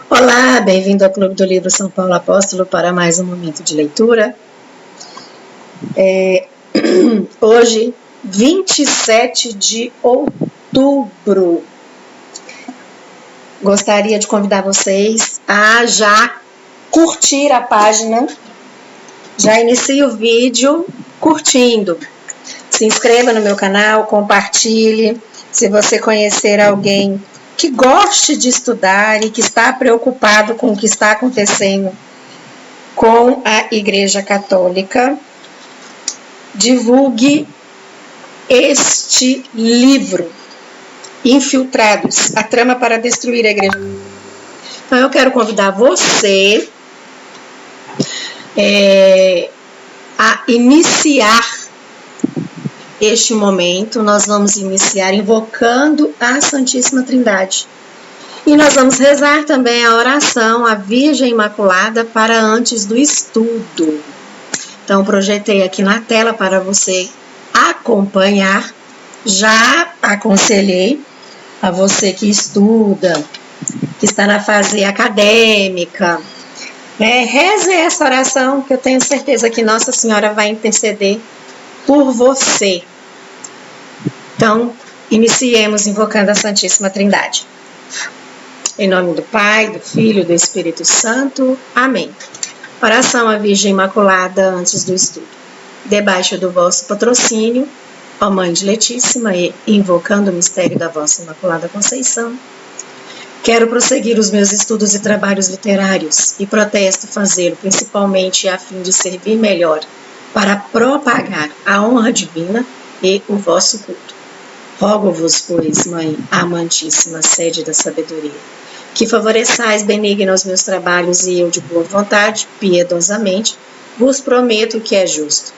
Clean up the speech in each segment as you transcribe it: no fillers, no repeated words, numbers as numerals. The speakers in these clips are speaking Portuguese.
Olá, bem-vindo ao Clube do Livro São Paulo Apóstolo para mais um momento de leitura. Hoje, 27 de outubro, gostaria de convidar vocês a já curtir a página. Já inicie o vídeo curtindo. Se inscreva no meu canal, compartilhe. Se você conhecer alguém que goste de estudar e que está preocupado com o que está acontecendo com a Igreja Católica, divulgue este livro, Infiltrados, a trama para destruir a Igreja. Então eu quero convidar você a iniciar este momento. Nós vamos iniciar invocando a Santíssima Trindade. E nós vamos rezar também a oração à Virgem Imaculada para antes do estudo. Então, projetei aqui na tela para você acompanhar. Já aconselhei a você que estuda, que está na fase acadêmica, reze essa oração, que eu tenho certeza que Nossa Senhora vai interceder por você. Então, iniciemos invocando a Santíssima Trindade. Em nome do Pai, do Filho e do Espírito Santo. Amém. Oração à Virgem Imaculada antes do estudo. Debaixo do vosso patrocínio, ó Mãe Diletíssima, e invocando o mistério da vossa Imaculada Conceição, quero prosseguir os meus estudos e trabalhos literários e protesto fazê-lo principalmente a fim de servir melhor para propagar a honra divina e o vosso culto. Rogo-vos, pois, Mãe amantíssima, sede da sabedoria, que favoreçais benigna os meus trabalhos e eu, de boa vontade, piedosamente, vos prometo que é justo.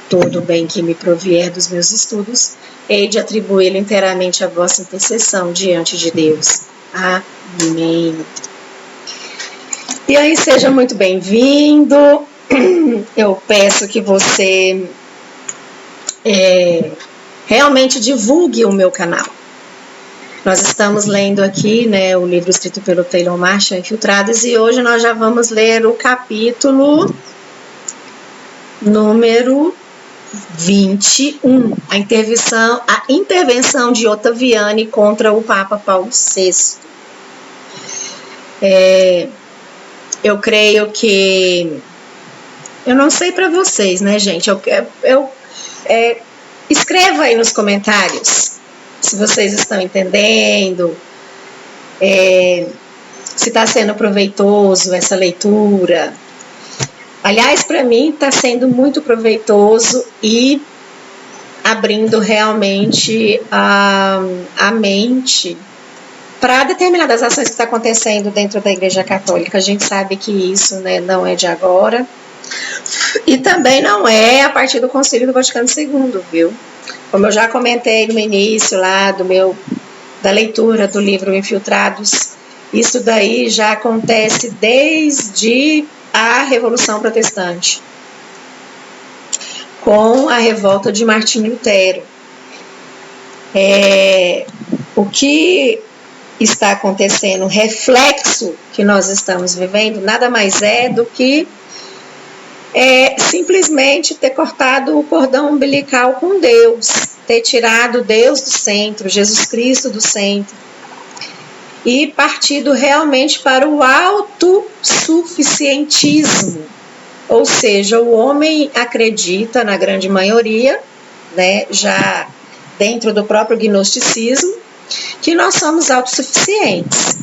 Todo o bem que me provier dos meus estudos, hei de atribuí-lo inteiramente à vossa intercessão diante de Deus. Amém. E aí, seja muito bem-vindo. Eu peço que você realmente divulgue o meu canal. Nós estamos lendo aqui, o livro escrito pelo Taylor Marshall, Infiltrados, e hoje nós já vamos ler o capítulo número 21, a intervenção de Ottaviani contra o Papa Paulo VI. Eu creio que... Eu não sei para vocês, gente? Escreva aí nos comentários se vocês estão entendendo, se está sendo proveitoso essa leitura. Aliás, para mim está sendo muito proveitoso e abrindo realmente a mente para determinadas ações que estão acontecendo dentro da Igreja Católica. A gente sabe que isso não é de agora. E também não é a partir do Concílio do Vaticano II, viu? Como eu já comentei no início lá da leitura do livro Infiltrados, isso daí já acontece desde a Revolução Protestante, com a revolta de Martinho Lutero. O que está acontecendo, o reflexo que nós estamos vivendo, nada mais é do que simplesmente ter cortado o cordão umbilical com Deus, ter tirado Deus do centro, Jesus Cristo do centro, e partido realmente para o autossuficientismo. Ou seja, o homem acredita, na grande maioria, já dentro do próprio gnosticismo, que nós somos autossuficientes.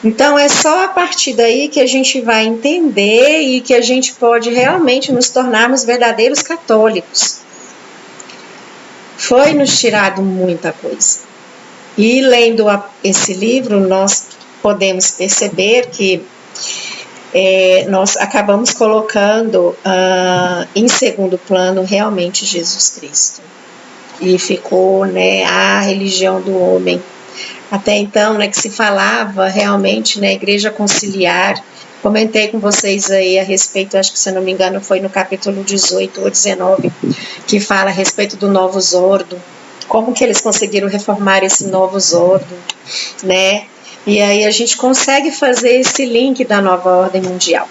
Então, é só a partir daí que a gente vai entender e que a gente pode realmente nos tornarmos verdadeiros católicos. Foi nos tirado muita coisa. E lendo esse livro, nós podemos perceber que nós acabamos colocando em segundo plano realmente Jesus Cristo. E ficou a religião do homem. Até então, que se falava realmente na Igreja Conciliar. Comentei com vocês aí a respeito, acho que se eu não me engano foi no capítulo 18 ou 19, que fala a respeito do Novus Ordo, como que eles conseguiram reformar esse Novus Ordo, E aí a gente consegue fazer esse link da nova ordem mundial.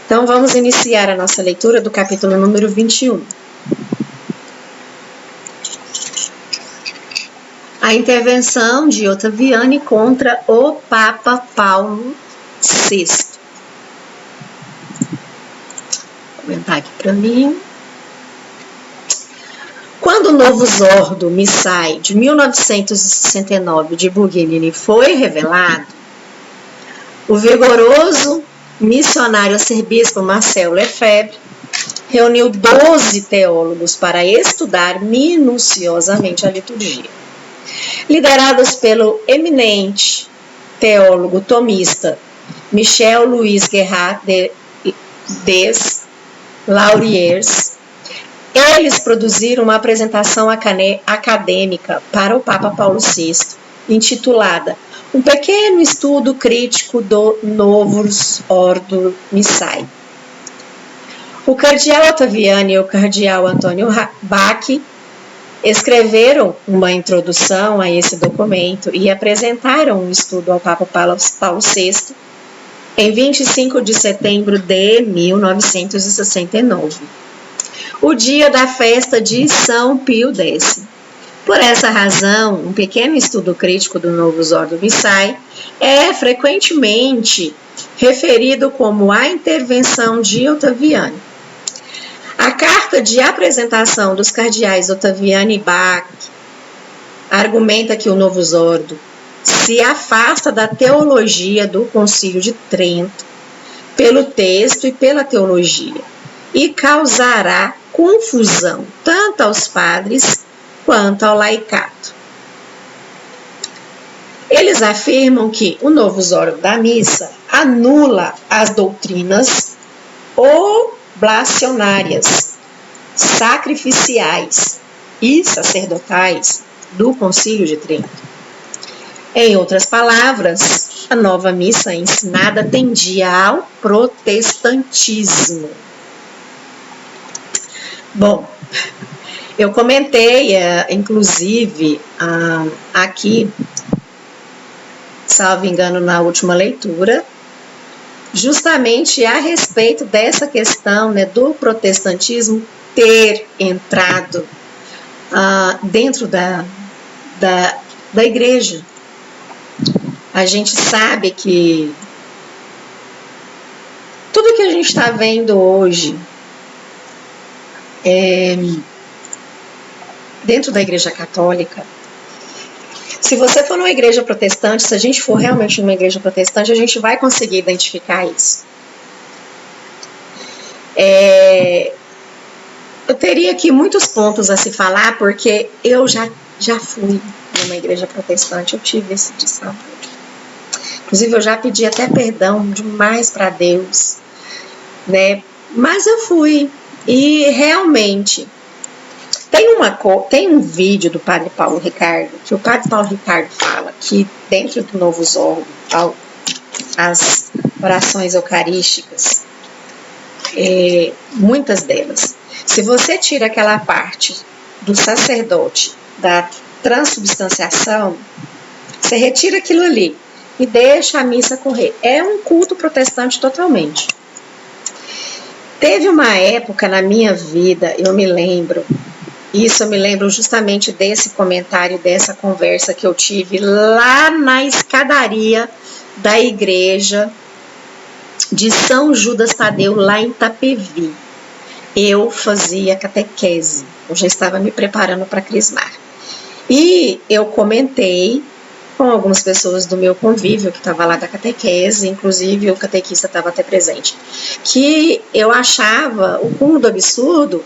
Então vamos iniciar a nossa leitura do capítulo número 21. A intervenção de Ottaviani contra o Papa Paulo VI. Vou comentar aqui para mim. Quando o Novus Ordo Missae de 1969 de Buguigny foi revelado, o vigoroso missionário arcebispo Marcel Lefebvre reuniu 12 teólogos para estudar minuciosamente a liturgia. Liderados pelo eminente teólogo tomista Michel-Louis Gerard des Lauriers, eles produziram uma apresentação acadêmica para o Papa Paulo VI, intitulada Um Pequeno Estudo Crítico do Novus Ordo Missae. O cardeal Ottaviani e o cardeal Antônio Bach escreveram uma introdução a esse documento e apresentaram um estudo ao Papa Paulo VI em 25 de setembro de 1969. O dia da festa de São Pio X. Por essa razão, um pequeno estudo crítico do Novus Ordo Missae é frequentemente referido como a intervenção de Ottaviani. A carta de apresentação dos cardeais Ottaviani e Bach argumenta que o Novus Ordo se afasta da teologia do Concílio de Trento pelo texto e pela teologia e causará confusão tanto aos padres quanto ao laicato. Eles afirmam que o Novus Ordo da Missa anula as doutrinas oblacionárias, sacrificiais e sacerdotais do Concílio de Trento. Em outras palavras, a nova missa ensinada tendia ao protestantismo. Bom, eu comentei, inclusive, aqui, salvo engano, na última leitura, justamente a respeito dessa questão, né, do protestantismo ter entrado dentro da igreja. A gente sabe que tudo que a gente está vendo hoje dentro da igreja católica, se você for numa igreja protestante, se a gente for realmente numa igreja protestante, a gente vai conseguir identificar isso. Eu teria aqui muitos pontos a se falar, porque eu já fui numa igreja protestante, eu tive esse dissabor. Inclusive, eu já pedi até perdão demais para Deus, né? Mas eu fui. E realmente, tem um vídeo do Padre Paulo Ricardo, que o Padre Paulo Ricardo fala que dentro do Novus Ordo, as orações eucarísticas, muitas delas, se você tira aquela parte do sacerdote, da transubstanciação, você retira aquilo ali e deixa a missa correr. É um culto protestante totalmente. Teve uma época na minha vida, eu me lembro justamente desse comentário, dessa conversa que eu tive lá na escadaria da igreja de São Judas Tadeu, lá em Itapevi. Eu fazia catequese, eu já estava me preparando para crismar. E eu comentei com algumas pessoas do meu convívio que estava lá da catequese, inclusive o catequista estava até presente, que eu achava o cúmulo do absurdo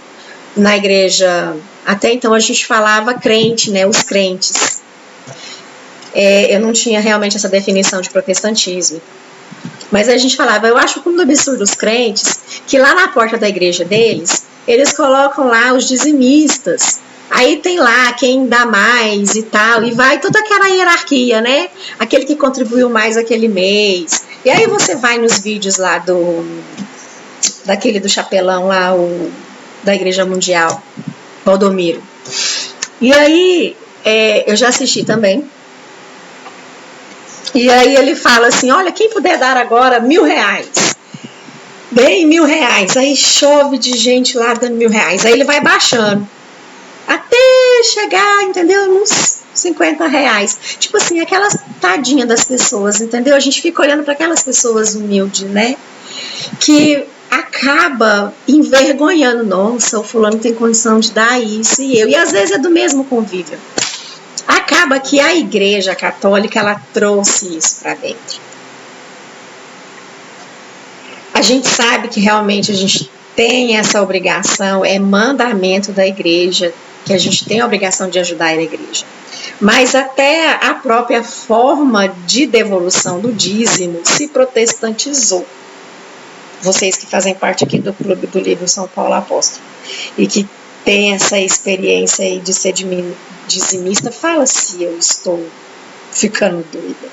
na igreja. Até então a gente falava crente, né, os crentes. Eu não tinha realmente essa definição de protestantismo. Mas a gente falava, eu acho o cúmulo do absurdo os crentes, que lá na porta da igreja deles, eles colocam lá os dizimistas. Aí tem lá quem dá mais e tal, e vai toda aquela hierarquia, né? Aquele que contribuiu mais aquele mês. E aí você vai nos vídeos lá daquele do chapelão lá, da Igreja Mundial, Valdomiro. E aí, eu já assisti também. E aí ele fala assim, olha, quem puder dar agora R$1.000, deem R$1.000. Aí chove de gente lá dando R$1.000. Aí ele vai baixando até chegar, entendeu, uns R$50. Tipo assim, aquelas tadinhas das pessoas, entendeu? A gente fica olhando para aquelas pessoas humildes, né? Que acaba envergonhando, nossa, o fulano tem condição de dar isso e eu. E às vezes é do mesmo convívio. Acaba que a Igreja Católica, ela trouxe isso para dentro. A gente sabe que realmente a gente tem essa obrigação, é mandamento da Igreja, que a gente tem a obrigação de ajudar a Igreja. Mas até a própria forma de devolução do dízimo se protestantizou. Vocês que fazem parte aqui do Clube do Livro São Paulo Apóstolo e que tem essa experiência aí de ser dizimista, fala se eu estou ficando doida.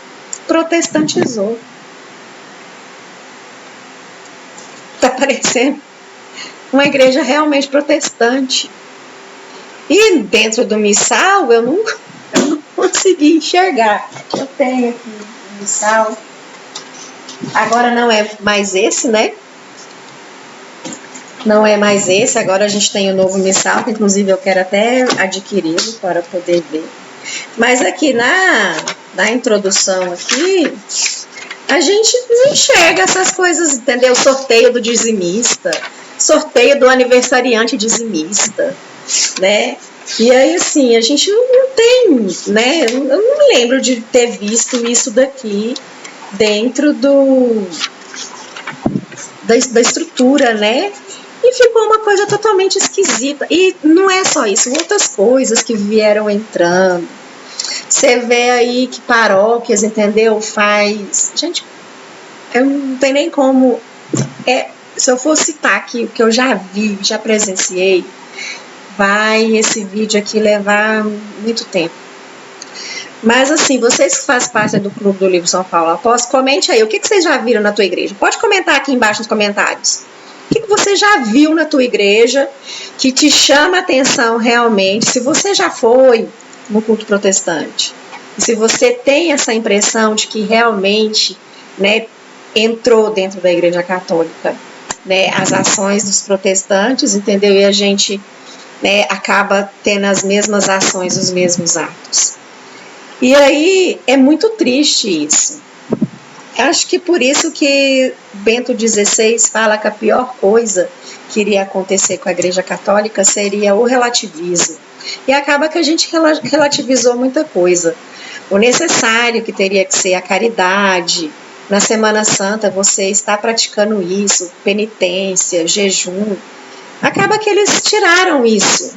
Protestantizou. Tá parecendo uma igreja realmente protestante. E dentro do missal eu não consegui enxergar. Eu tenho aqui o missal. Agora não é mais esse, né? Não é mais esse. Agora a gente tem o novo missal, que inclusive eu quero até adquiri-lo para poder ver. Mas aqui na introdução aqui, a gente enxerga essas coisas, entendeu? Sorteio do dizimista, sorteio do aniversariante dizimista, né? E aí, assim, a gente não tem, né? Eu não me lembro de ter visto isso daqui dentro da estrutura, né? E ficou uma coisa totalmente esquisita. E não é só isso, outras coisas que vieram entrando. Você vê aí que paróquias, entendeu? Faz... Gente, eu não tenho nem como... se eu for citar aqui o que eu já vi, já presenciei, vai esse vídeo aqui levar muito tempo. Mas assim, vocês que fazem parte do Clube do Livro São Paulo Apóstolo, comente aí, o que vocês já viram na tua igreja? Pode comentar aqui embaixo nos comentários. O que você já viu na tua igreja que te chama a atenção realmente? Se você já foi no culto protestante, se você tem essa impressão de que realmente, né, entrou dentro da igreja católica, né, as ações dos protestantes, entendeu? E a gente, né, acaba tendo as mesmas ações, os mesmos atos. E aí é muito triste isso. Acho que por isso que Bento XVI fala que a pior coisa que iria acontecer com a Igreja Católica seria o relativismo. E acaba que a gente relativizou muita coisa. O necessário que teria que ser a caridade. Na Semana Santa você está praticando isso, penitência, jejum. Acaba que eles tiraram isso,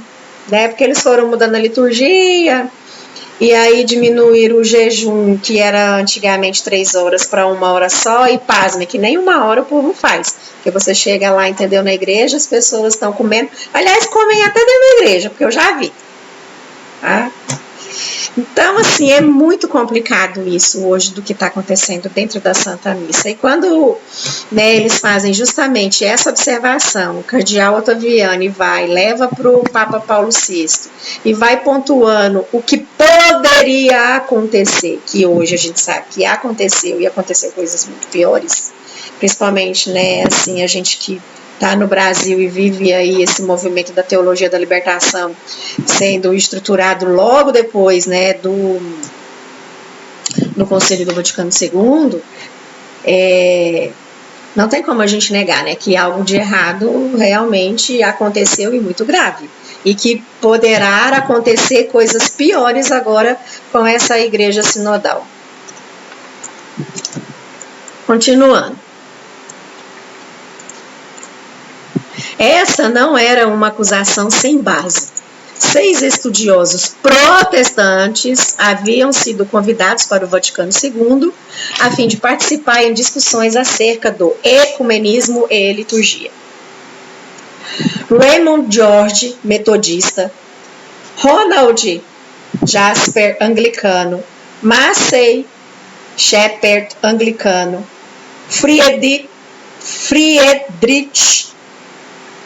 né? Porque eles foram mudando a liturgia. E aí diminuir o jejum, que era antigamente 3 horas, para 1 hora só, e pasme, que nem 1 hora o povo faz. Porque você chega lá, entendeu, na igreja, as pessoas estão comendo. Aliás, comem até dentro da igreja, porque eu já vi. Tá? Então, assim, é muito complicado isso hoje do que está acontecendo dentro da Santa Missa. E quando, né, eles fazem justamente essa observação, o cardeal Ottaviani leva para o Papa Paulo VI e vai pontuando o que poderia acontecer, que hoje a gente sabe que aconteceu e aconteceu coisas muito piores, principalmente, né, assim, a gente que está no Brasil e vive aí esse movimento da teologia da libertação sendo estruturado logo depois, né, do Concílio do Vaticano II, não tem como a gente negar, né, que algo de errado realmente aconteceu e muito grave. E que poderá acontecer coisas piores agora com essa igreja sinodal. Continuando. Essa não era uma acusação sem base. 6 estudiosos protestantes haviam sido convidados para o Vaticano II a fim de participar em discussões acerca do ecumenismo e liturgia. Raymond George, metodista, Ronald Jasper, anglicano, Massey Shepherd, anglicano, Friedrich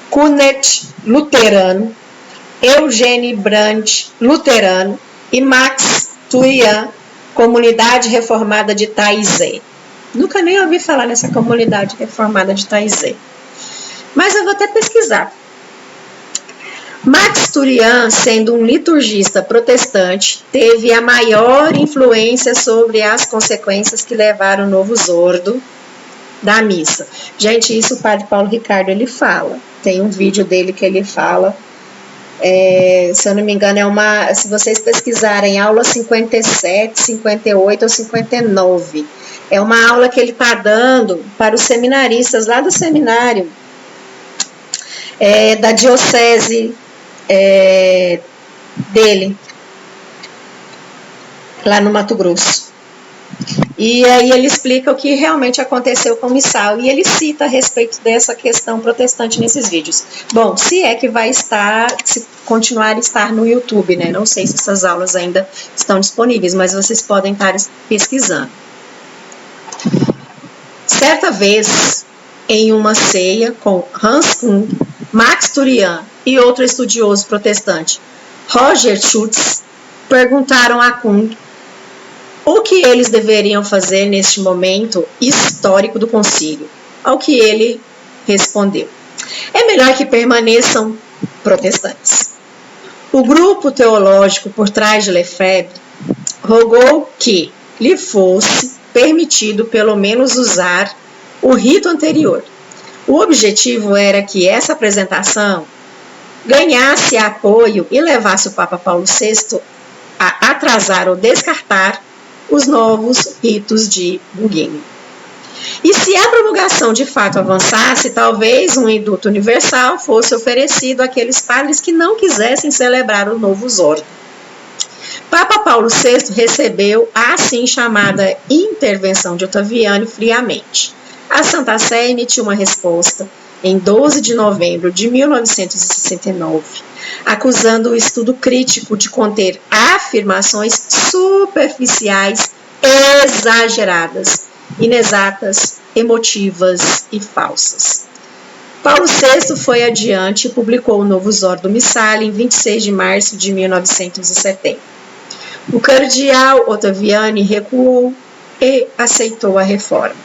Kunet, luterano, Eugene Brandt, luterano, e Max Thuyan, Comunidade Reformada de Taizé. Nunca nem ouvi falar nessa Comunidade Reformada de Taizé. Mas eu vou até pesquisar. Max Turian, sendo um liturgista protestante, teve a maior influência sobre as consequências que levaram o novo Zordo da missa. Gente, isso o padre Paulo Ricardo ele fala. Tem um vídeo dele que ele fala. Se eu não me engano, se vocês pesquisarem aula 57, 58 ou 59, é uma aula que ele está dando para os seminaristas lá do seminário da diocese dele, lá no Mato Grosso. E aí ele explica o que realmente aconteceu com o missal, e ele cita a respeito dessa questão protestante nesses vídeos. Bom, se é que vai se continuar a estar no YouTube, né? Não sei se essas aulas ainda estão disponíveis, mas vocês podem estar pesquisando. Certa vez, em uma ceia com Hans Kung, Max Turian e outro estudioso protestante, Roger Schutz, perguntaram a Kung o que eles deveriam fazer neste momento histórico do concílio, ao que ele respondeu: é melhor que permaneçam protestantes. O grupo teológico por trás de Lefebvre rogou que lhe fosse permitido pelo menos usar o rito anterior. O objetivo era que essa apresentação ganhasse apoio e levasse o Papa Paulo VI a atrasar ou descartar os novos ritos de Bugini. E se a promulgação de fato avançasse, talvez um induto universal fosse oferecido àqueles padres que não quisessem celebrar o novo Zordo. Papa Paulo VI recebeu a assim chamada intervenção de Ottaviani friamente. A Santa Sé emitiu uma resposta em 12 de novembro de 1969, acusando o estudo crítico de conter afirmações superficiais, exageradas, inexatas, emotivas e falsas. Paulo VI foi adiante e publicou o novo Zordo Missale em 26 de março de 1970. O cardeal Ottaviani recuou e aceitou a reforma.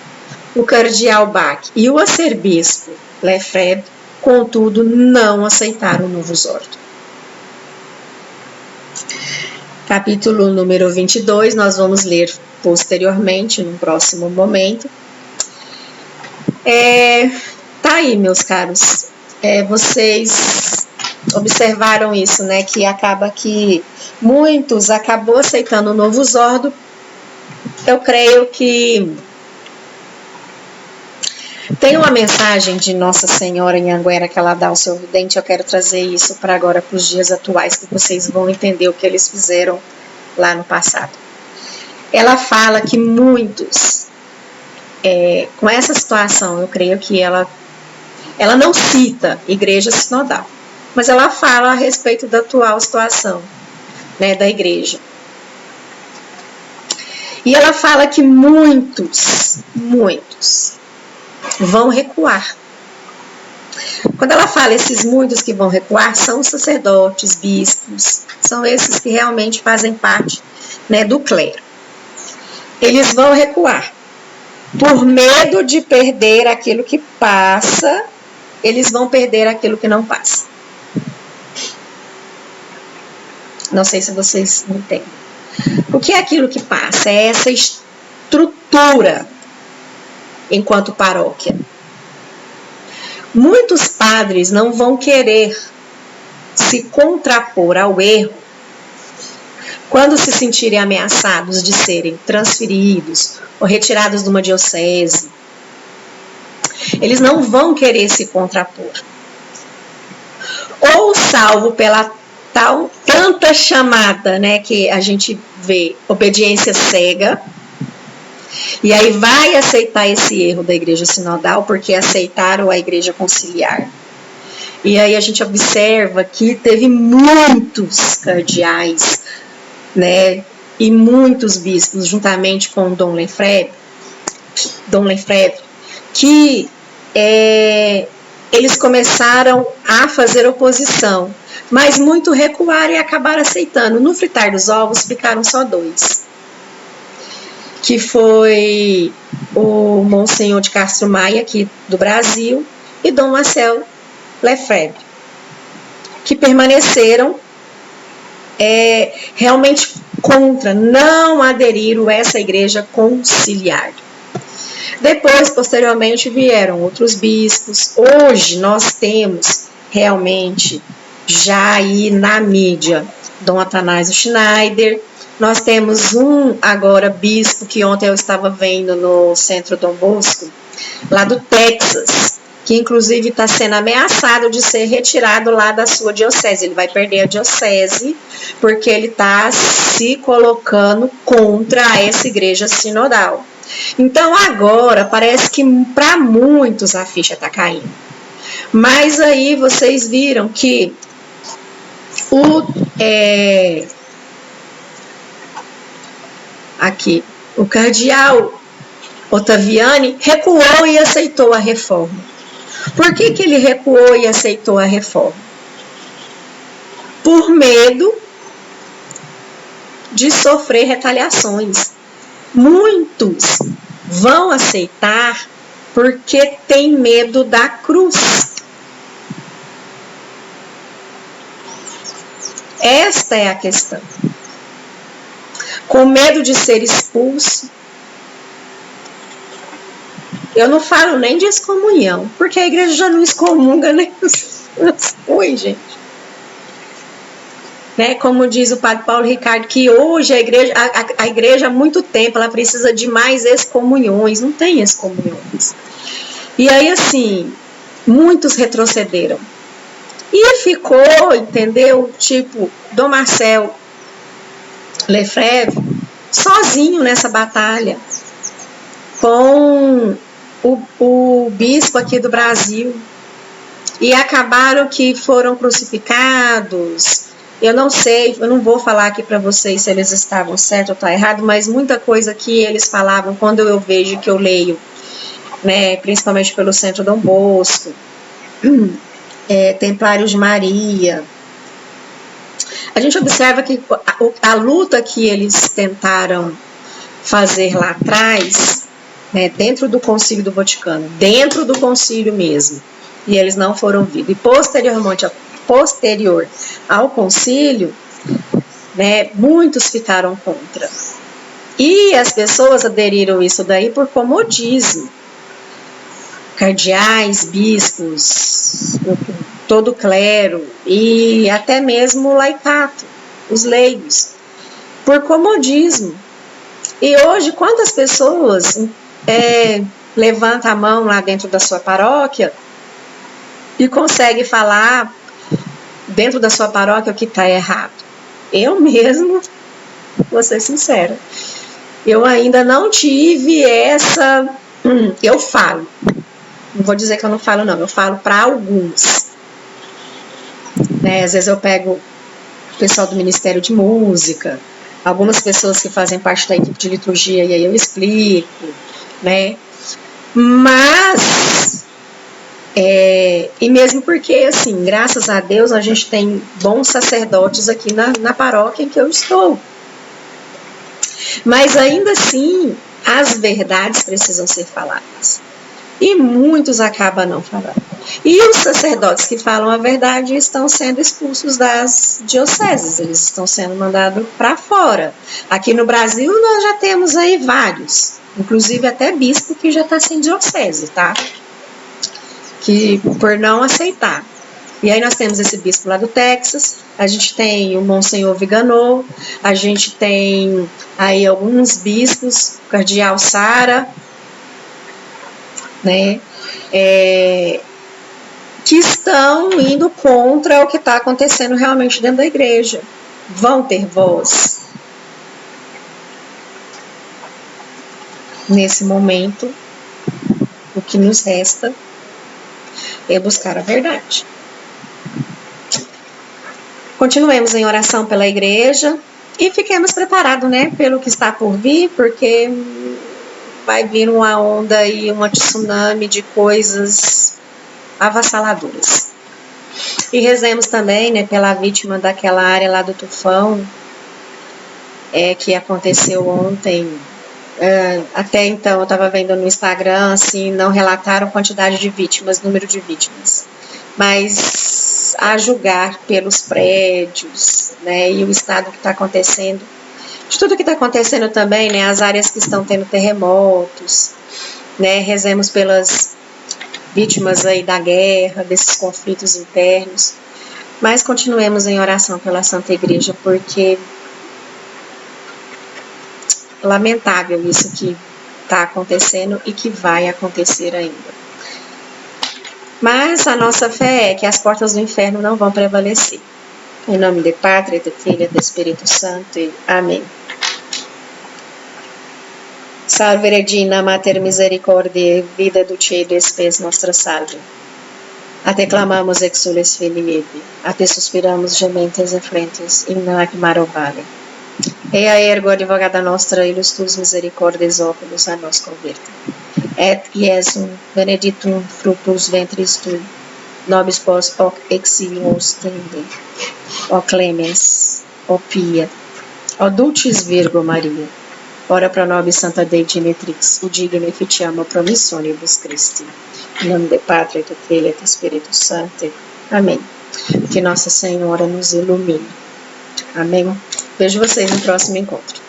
O cardeal Bach e o arcebispo Lefebvre, contudo, não aceitaram o novo Zordo. Capítulo número 22, nós vamos ler posteriormente, no próximo momento. Tá aí, meus caros. Vocês observaram isso, né? Que acaba que muitos acabou aceitando o novo Zordo. Eu creio que tem uma mensagem de Nossa Senhora em Anguera que ela dá ao seu vidente. Eu quero trazer isso para agora, para os dias atuais, que vocês vão entender o que eles fizeram lá no passado. Ela fala que muitos, com essa situação, eu creio que ela não cita igreja sinodal, mas ela fala a respeito da atual situação, né, da igreja. E ela fala que muitos vão recuar. Quando ela fala esses muitos que vão recuar, são os sacerdotes, bispos, são esses que realmente fazem parte, né, do clero. Eles vão recuar. Por medo de perder aquilo que passa, eles vão perder aquilo que não passa. Não sei se vocês entendem. O que é aquilo que passa? É essa estrutura enquanto paróquia. Muitos padres não vão querer se contrapor ao erro quando se sentirem ameaçados de serem transferidos ou retirados de uma diocese. Eles não vão querer se contrapor. Ou salvo pela tanta chamada, né, que a gente vê, obediência cega, e aí vai aceitar esse erro da igreja sinodal, porque aceitaram a igreja conciliar. E aí a gente observa que teve muitos cardeais, né, e muitos bispos, juntamente com Dom Lefebvre, que eles começaram a fazer oposição, mas muito recuaram e acabaram aceitando. No fritar dos ovos ficaram só 2. que foi o Monsenhor de Castro Maia, aqui do Brasil, e Dom Marcel Lefebvre, que permaneceram realmente contra, não aderiram a essa igreja conciliar. Depois, posteriormente, vieram outros bispos. Hoje nós temos realmente já aí na mídia Dom Atanásio Schneider. Nós temos um agora bispo que ontem eu estava vendo no Centro Dom Bosco, lá do Texas, que inclusive está sendo ameaçado de ser retirado lá da sua diocese. Ele vai perder a diocese porque ele está se colocando contra essa igreja sinodal. Então agora parece que para muitos a ficha está caindo. Mas aí vocês viram que o cardeal Ottaviani recuou e aceitou a reforma. Por que ele recuou e aceitou a reforma? Por medo de sofrer retaliações. Muitos vão aceitar porque tem medo da cruz. Esta é a questão. Com medo de ser expulso. Eu não falo nem de excomunhão, porque a igreja já não excomunga nem os coisas, gente. Né? Como diz o padre Paulo Ricardo, que hoje a igreja há muito tempo ela precisa de mais excomunhões, não tem excomunhões. E aí, assim, muitos retrocederam. E ficou, entendeu? Tipo, Dom Marcel Lefebvre sozinho nessa batalha com o bispo aqui do Brasil. E acabaram que foram crucificados. Eu não sei, eu não vou falar aqui para vocês se eles estavam certo ou tá errado, mas muita coisa que eles falavam quando eu vejo, que eu leio, né, principalmente pelo Centro Dom Bosco, Templários de Maria, a gente observa que a luta que eles tentaram fazer lá atrás, né, dentro do Concílio do Vaticano, dentro do concílio mesmo, e eles não foram ouvidos, e posterior ao concílio, né, muitos ficaram contra. E as pessoas aderiram isso daí por comodismo. Cardeais, bispos, todo o clero e até mesmo o laicato, os leigos, por comodismo. E hoje, quantas pessoas levantam a mão lá dentro da sua paróquia e consegue falar dentro da sua paróquia o que está errado? Eu mesmo, vou ser sincera, eu ainda não tive essa... Eu falo, não vou dizer que eu não falo não, eu falo para alguns. Né? Às vezes eu pego o pessoal do Ministério de Música, algumas pessoas que fazem parte da equipe de liturgia, e aí eu explico, né? Mas... e mesmo porque, assim, graças a Deus, a gente tem bons sacerdotes aqui na paróquia em que eu estou. Mas ainda assim, as verdades precisam ser faladas. E muitos acabam não falando. E os sacerdotes que falam a verdade estão sendo expulsos das dioceses, eles estão sendo mandados para fora. Aqui no Brasil nós já temos aí vários, inclusive até bispo que já está sem diocese, tá? Que por não aceitar. E aí nós temos esse bispo lá do Texas, a gente tem o Monsenhor Viganò, a gente tem aí alguns bispos, o cardeal Sara, né, que estão indo contra o que está acontecendo realmente dentro da igreja. Vão ter voz. Nesse momento, o que nos resta é buscar a verdade. Continuemos em oração pela igreja e fiquemos preparados, né, pelo que está por vir, porque vai vir uma onda e uma tsunami de coisas avassaladoras. E rezemos também, né, pela vítima daquela área lá do tufão, que aconteceu ontem Até então eu estava vendo no Instagram, assim, não relataram quantidade de vítimas, número de vítimas. Mas a julgar pelos prédios, né, e o estado que está acontecendo, de tudo que está acontecendo também, né, as áreas que estão tendo terremotos, né, rezemos pelas vítimas aí da guerra, desses conflitos internos, mas continuemos em oração pela Santa Igreja, porque lamentável isso que está acontecendo e que vai acontecer ainda. Mas a nossa fé é que as portas do inferno não vão prevalecer. Em nome de Pátria, de Filho e do Espírito Santo. E amém. Salve Regina, Mater Misericordiae, vida dulce et spes nostra salve. A te clamamos exules filii Evi, a te suspiramos gementes e flentes, in lacrimaro vale. Ea ergo advogata nostra, ilus tuus misericordes oculos a nos converta. Et Iesum benedictum fructus ventris tui, nobis pos hoc exilios tende. Ó clemens, ó pia, ó dulcis Virgo Maria, ora pro nobis Santa Dei Genitrix, udigne fictiamo promissionibus Christi. Em nome de Pátria, do Filho e do Espírito Santo. Amém. Que Nossa Senhora nos ilumine. Amém. Vejo vocês no próximo encontro.